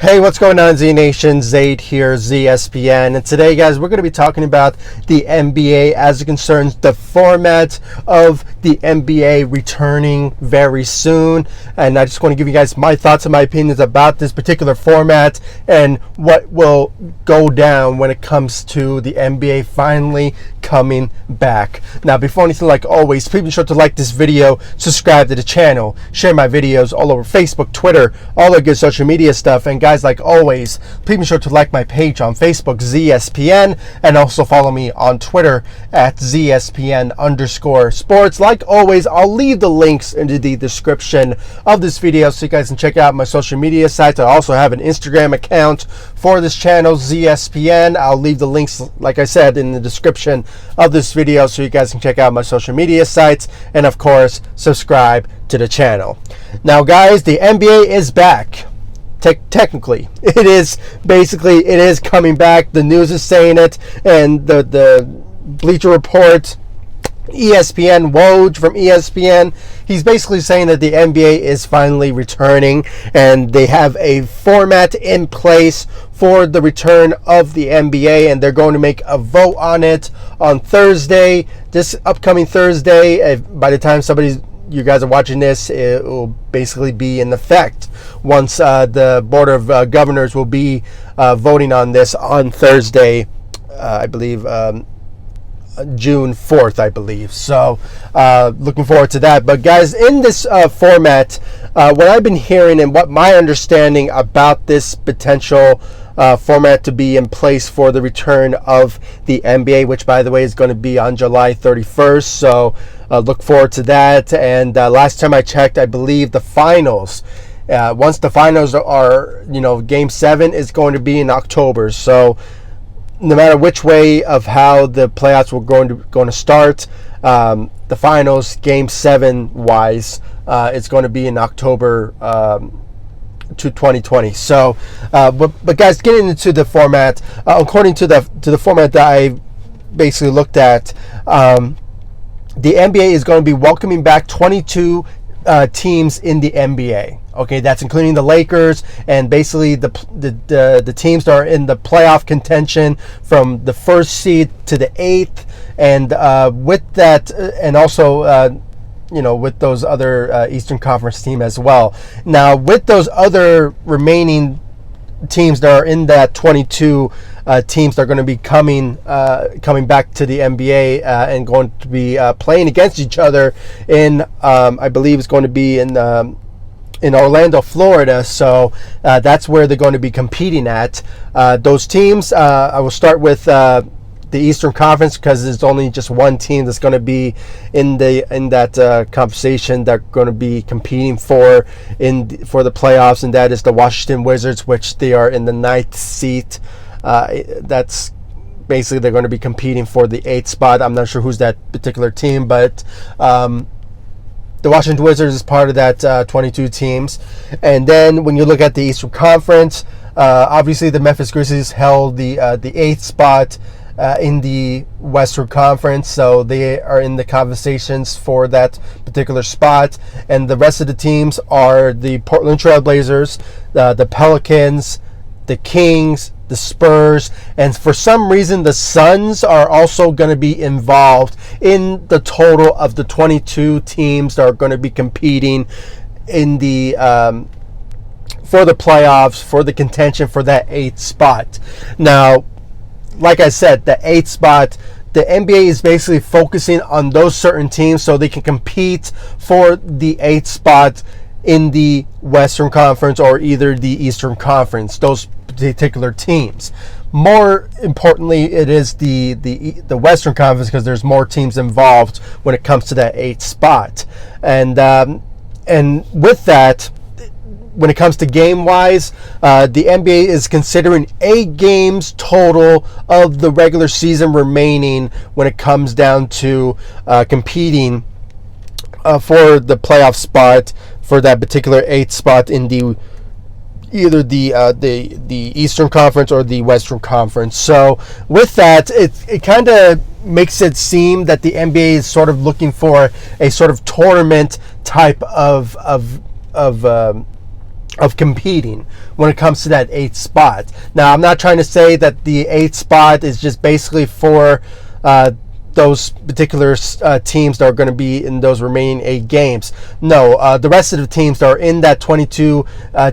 Hey, what's going on, Z Nation? Zaid here, ZSPN, and today, guys, we're going to be talking about the NBA as it concerns the format of the NBA returning very soon. And I just want to give you guys my thoughts and my opinions about this particular format and what will go down when it comes to the NBA finally coming back. Now, before anything, like always, please be sure to like this video, subscribe to the channel, share my videos all over Facebook, Twitter, all the good social media stuff. And guys, like always, please be sure to like my page on Facebook, ZSPN, and also follow me on Twitter at ZSPN_sports. Like always, I'll leave the links into the description of this video so you guys can check out my social media sites. I also have an Instagram account for this channel, ZSPN. I'll leave the links, like I said, in the description of this video so you guys can check out my social media sites, and of course, subscribe to the channel. Now, guys, the NBA is back. Technically, it is coming back. The news is saying it, and the Bleacher Report, ESPN, Woj from ESPN, he's basically saying that the NBA is finally returning, and they have a format in place for the return of the NBA, and they're going to make a vote on it on Thursday, this upcoming Thursday. By the time you guys are watching this, it will basically be in effect once the Board of Governors will be voting on this on Thursday, I believe, June 4th, I believe. So looking forward to that. But guys, in this format, what I've been hearing and what my understanding about this potential format to be in place for the return of the NBA, which, by the way, is going to be on July 31st. So look forward to that. And last time I checked, I believe the finals, once the finals are, Game 7 is going to be in October. So no matter which way of how the playoffs were going to start, the finals, Game 7 wise, it's going to be in October to 2020. So, but guys, getting into the format, according to the format that I basically looked at, the NBA is going to be welcoming back 22 teams in the NBA. Okay, that's including the Lakers and basically the teams that are in the playoff contention from the first seed to the 8th, and with that, and also with those other Eastern Conference team as well. Now, with those other remaining teams that are in that 22 teams that are going to be coming back to the NBA and going to be playing against each other in, I believe it's going to be in Orlando, Florida. So that's where they're going to be competing at. Those teams, I will start with the Eastern Conference, because there's only just one team that's going to be in that conversation they're going to be competing for the playoffs, and that is the Washington Wizards, which they are in the 9th seat. That's basically, they're going to be competing for the 8th spot. I'm not sure who's that particular team, but the Washington Wizards is part of that 22 teams. And then when you look at the Eastern Conference, obviously the Memphis Grizzlies held the 8th spot in the Western Conference, so they are in the conversations for that particular spot. And the rest of the teams are the Portland Trail Blazers, the Pelicans, the Kings, the Spurs, and for some reason the Suns are also going to be involved in the total of the 22 teams that are going to be competing in the for the playoffs, for the contention for that 8th spot. Now, like I said, the 8th spot, the NBA is basically focusing on those certain teams so they can compete for the 8th spot in the Western Conference or either the Eastern Conference, those particular teams. More importantly, it is the Western Conference, because there's more teams involved when it comes to that 8th spot. And with that, when it comes to game-wise, the NBA is considering 8 games total of the regular season remaining when it comes down to competing for the playoff spot for that particular 8th spot in either the Eastern Conference or the Western Conference. So with that, it kind of makes it seem that the NBA is sort of looking for a sort of tournament type of of competing when it comes to that 8th spot. Now, I'm not trying to say that the 8th spot is just basically for those particular teams that are going to be in those remaining 8 games. No, the rest of the teams that are in that 22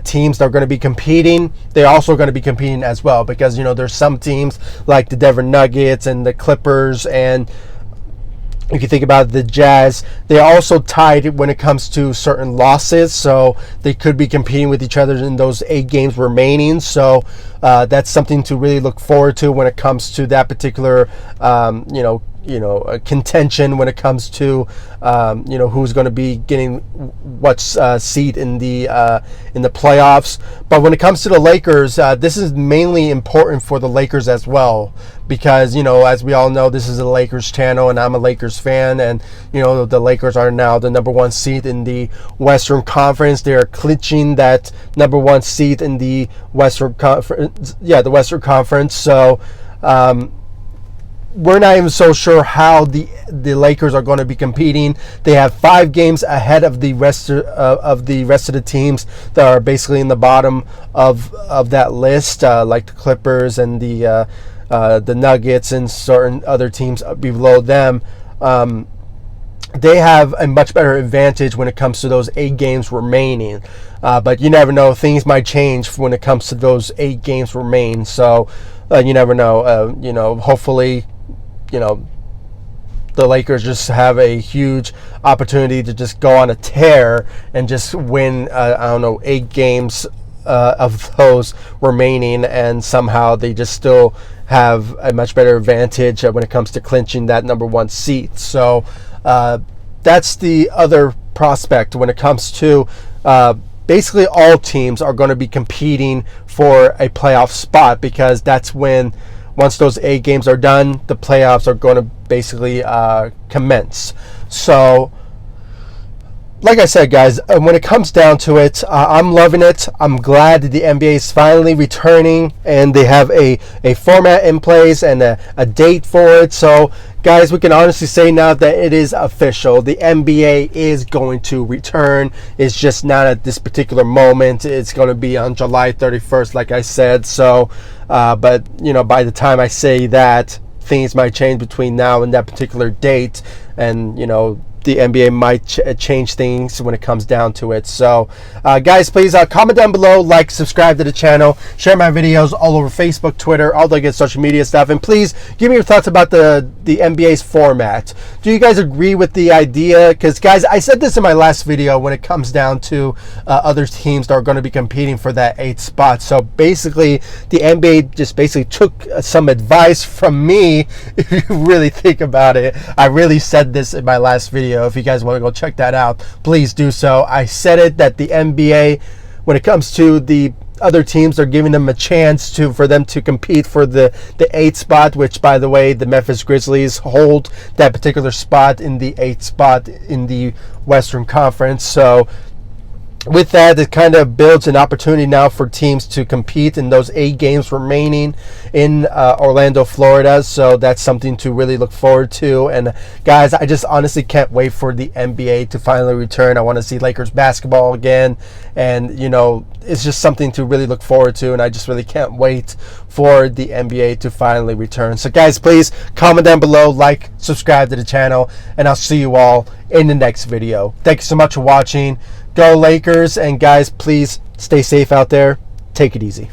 teams that are going to be competing, they're also going to be competing as well, because there's some teams like the Denver Nuggets and the Clippers, and if you think about the Jazz, they're also tied when it comes to certain losses, so they could be competing with each other in those 8 games remaining. So that's something to really look forward to when it comes to that particular contention, when it comes to who's going to be getting what seed in the playoffs. But when it comes to the Lakers, this is mainly important for the Lakers as well, because as we all know, this is a Lakers channel and I'm a Lakers fan, and the Lakers are now the number 1 seed in the Western Conference. They're clinching that number 1 seed in the Western Conference. Yeah, the Western Conference. So we're not even so sure how the Lakers are going to be competing. They have 5 games ahead of the rest of the teams that are basically in the bottom of that list, like the Clippers and the Nuggets and certain other teams below them. They have a much better advantage when it comes to those 8 games remaining. But you never know; things might change when it comes to those 8 games remaining. So you never know. Hopefully, the Lakers just have a huge opportunity to just go on a tear and just win, 8 games of those remaining, and somehow they just still have a much better advantage when it comes to clinching that number 1 seat. So that's the other prospect when it comes to basically all teams are going to be competing for a playoff spot, because that's when, once those 8 games are done, the playoffs are going to basically commence. So, like I said, guys, when it comes down to it, I'm loving it. I'm glad that the NBA is finally returning, and they have a format in place and a date for it. So, guys, we can honestly say now that it is official. The NBA is going to return. It's just not at this particular moment. It's going to be on July 31st, like I said. So, but, by the time I say that, things might change between now and that particular date. And, the NBA might change things when it comes down to it. So, guys, please comment down below, like, subscribe to the channel, share my videos all over Facebook, Twitter, all the good social media stuff, and please give me your thoughts about the NBA's format. Do you guys agree with the idea? Because, guys, I said this in my last video when it comes down to other teams that are going to be competing for that 8th spot. So, basically, the NBA just basically took some advice from me, if you really think about it. I really said this in my last video. If you guys want to go check that out, please do so. I said it, that the NBA, when it comes to the other teams, are giving them a chance for them to compete for the 8th spot, which, by the way, the Memphis Grizzlies hold that particular spot in the 8th spot in the Western Conference. So with that, it kind of builds an opportunity now for teams to compete in those 8 games remaining in Orlando, Florida. So that's something to really look forward to. And guys, I just honestly can't wait for the NBA to finally return. I want to see Lakers basketball again. And, it's just something to really look forward to. And I just really can't wait for the NBA to finally return. So guys, please comment down below, like, subscribe to the channel, and I'll see you all in the next video. Thank you so much for watching. Go Lakers, and guys, please stay safe out there. Take it easy.